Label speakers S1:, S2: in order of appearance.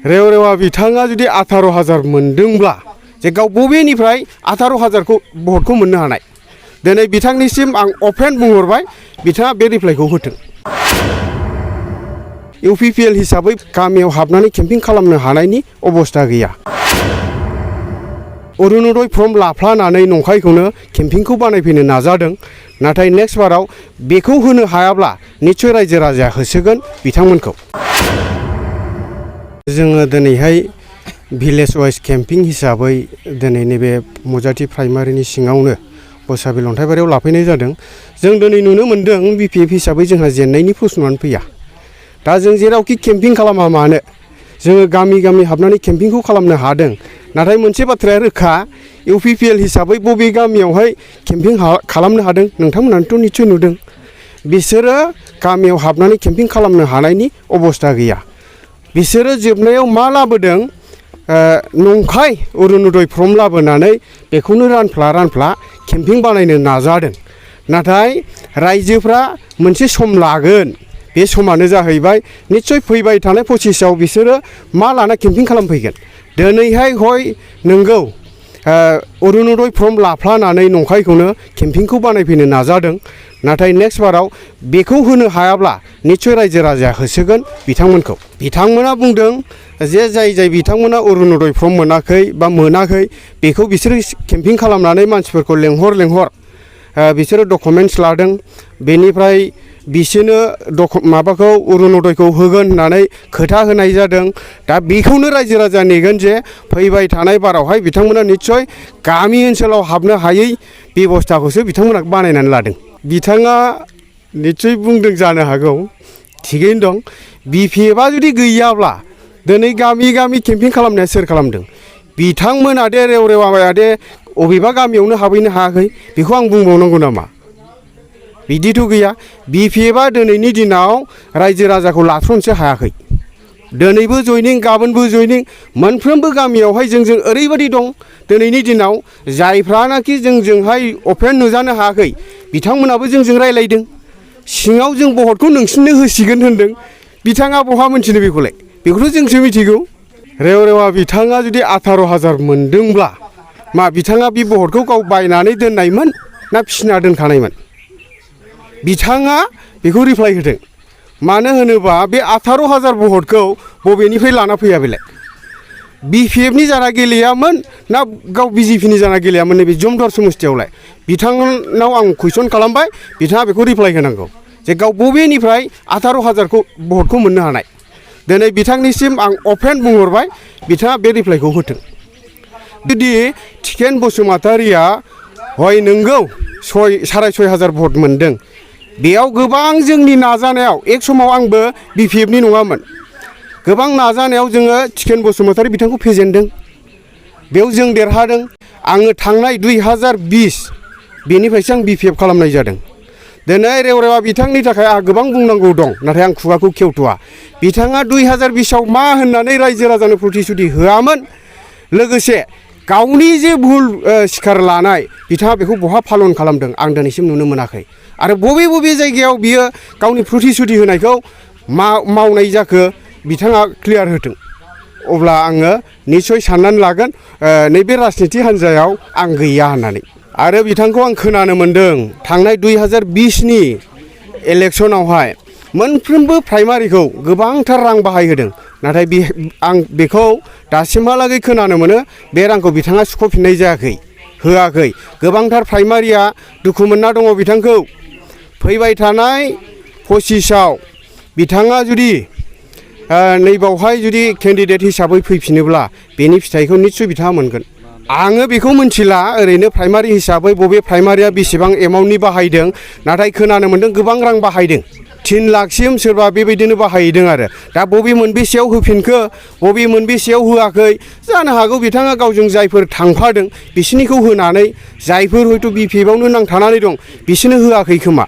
S1: रेवरेवा बिथाङा जुदि 18,000 मोनदोंब्ला जे गाव बबेनिफ्राय 18,000 भटखौ मोननो हानाय दिनै बिथांनिसिम आं अपेन बुंहरबाय बिथाङा बे रिप्लाइखौ होथों। इउपिपिएल हिसाबै गामियाव हाबनानै केम्पिं खालामनो हानायनि अबस्था गैया। अरुणोदय फर्म लाफ्लानानै नंखायखौनो केम्पिंखौ बानायफैनो नाजादों। नाथाय नेक्स्ट बाराव बेखौ होनो हायाब्ला निश्चय रायजो राजाया होसोगोन बिथांमोनखौ। जोङो दिनैहाय भिलेज वाइज केम्पिं हिसाबै दिनै नैबे मजाथि प्राइमारिनि सिङावनो बसाबिल अन्थाइबारियाव लाफैनाय जादों। जों दिनै नुनो मोन्दों बिपिएफ हिसाबै जोंहा जेननायनि प्रश्नआनो फैया। दा जों जेरावखि केम्पिं खालामा मानो जोङो गामि गामि हाबनानै केम्पिंखौ खालामनो हादों। नाथाय मोनसे बाथ्राया रोखा इउपिपिएल हिसाबै बबे गामियावहाय केम्पिं खालामनो हादों नोंथांमोनानोथ' निश्चय नुदों। बिसोरो गामियाव हाबनानै केम्पिं खालामनो हानायनि अबस्था गैया। बिसोरो जोबनायाव मा लाबोदों नंखाय अरुणोदय फर्म लाबोनानै बेखौनो रानफ्ला केम्पिं बानायनो नाजादों। नाथाय रायजोफ्रा मोनसे सम लागोन। बे समानो जाहैबाय निश्चय फैबाय थानाय 25आव बिसोरो मा लाना केम्पिं खालामफैगोन। दिनैहाय हय नोंगौ अरुणोदय फर्म लाफ्लानानै नंखायखौनो केम्पिंखौ बानायफैनो नाजादों। नाथाय नेक्स्ट बाराव बेखौ होनो हायाब्ला निश्चय रायजो राजाया होसोगोन बिथांमोनखौ। बिथांमोना बुंदों जे जाय बिथांमोना अरुणोदय फर्म मोनाखै बा मोनाखै बेखौ बिसोरो केम्पिं खालामनानै मानसिफोरखौ लेंहर बिसोरो डकुमेन्ट्स लादों। बेनिफ्राय बिसोरनो माबाखौ अरुणोदयखौ होगोन होननानै खोथा होनाय जादों। दा बेखौनो रायजो राजा नेगोन जे फैबाय थानाय बारावहाय बिथांमोना निश्चय गामि ओनसोलाव हाबनो हायै बेबस्थाखौसो बिथांमोना बानायनानै लादों। बिथाङा निश्चय बुंदों जानो हागौ थिगैनो दं। बिपिएफआ जुदि गैयाब्ला दिनै गामि गामि केम्पिं खालामनाया सोर खालामदों? बिथांमोना दे रेवरेवाया दे अबेबा गामियावनो हाबहैनो हायाखै बेखौ आं बुंबावनांगौ नामा? बिदिथ' गैया। बिपिएफआ दिनैनि दिनाव रायजो राजाखौ लाथ्र'नोसो हायाखै। दिनैबो जयनिं गाबोनबो जयनिं मोनफ्रोमबो गामियावहाय जोंजों ओरैबायदि दं दिनैनि दिनाव जायफ्रानाखि जोंजोंहाय अपेन नुजानो हायाखै बिथांमोनाबो जोंजों रायलायदों। सिङाव जों भटखौ नोंसिनो होसिगोन होनदों। बिथाङा बहा मोनथिनो बेखौलाय? बेखौथ' जोंसो मिथिगौ। रेवरेवा बिथाङा जुदि 18,000 मोनदोंब्ला मा बिथाङा बे भटखौ गाव बायनानै दोननायमोन ना फिसिना दोनखानायमोन? बिथाङा बेखौ रिप्लाइ होदों। मानो होनोबा बे 18,000 भटखौ बबेनिफ्राय लाना फैया बेलाय? बिपिएफनि जाना गेलेयामोन ना गाव बिजेपिनि जाना गेलेयामोन नैबे जमदुवार समस्थियावलाय? बिथांनाव आं कुइसन खालामबाय बिथाङा बेखौ रिप्लाइ होनांगौ जे गाव बबेनिफ्राय 18,000 भटखौ मोननो हानाय। दिनै बिथांनिसिम आं अपेन बुंहरबाय बिथाङा बे रिप्लाइखौ होथों। जुदि थिकेन बसुमतारिया हय नोंगौ 6,500 भट मोनदों। बेयाव गोबां जोंनि नाजानायाव एक समाव आंबो बिपिएफनि नङामोन। गोबां नाजानायाव जोङो थिकेन बसुमतारि बिथांखौ फेजेनदों। बेयाव जों देरहादों। आङो थांनाय 2020 बेनिफ्रायसो आं बिपिएफ खालामनाय जादों। दिनै रेवरेवा बिथांनि थाखाय आंहा गोबां बुंनांगौ दं नाथाय आं खुगाखौ खेवथ'वा। बिथाङा 2020आव मा होननानै रायजो राजानो प्रतिश्रुति होआमोन लोगोसे गावनि जे भुल सिखार लानाय बिथाङा बेखौ बहा पालन खालामदों आं दिनैसिम नुनो मोनाखै। आरो बबे जायगायाव बियो गावनि प्रतिश्रुति होनायखौ मावनाय जाखो बिथाङा क्लियार होथों। अब्ला आङो निश्चय साननानै लागोन नैबे राजनिति हान्जायाव आं गैया होननानै। आरो बिथांखौ आं खोनानो मोन्दों थांनाय 2020नि इलेक्सनावहाय मोनफ्रोमबो प्राइमारिखौ गोबांथार रां बाहायहोदों। नाथाय आं बेखौ दासिमहालागै खोनानो मोनो बे रांखौ बिथाङा सुख'फिननाय जायाखै होआखै। गोबांथार प्राइमारिया दुखु मोनना दङ बिथांखौ। फैबाय थानाय 25आव बिथाङा जुदि नैबावहाय जुदि केन्डिडेट हिसाबै फैफिनोब्ला बेनि फिथाइखौ निश्चय बिथाङा मोनगोन। आङो बेखौ मिथिला ओरैनो प्राइमारि हिसाबै बबे प्राइमारिया बेसेबां एमाउन्टनि बाहायदों। नाथाय खोनानो मोन्दों गोबां रां बाहायदों। 3 लाखसिम सोरबा बेबायदिनो बाहायदों आरो दा बबे मोनबेसेयाव होफिनखो बबे मोनबेसेयाव होआखै जानो हागौ बिथाङा गावजों जायफोर थांफादों बिसोरनिखौ होनानै जायफोर हयथ' बिपिएफआवनो नांथानानै दं बिसोरनो होआखै खोमा।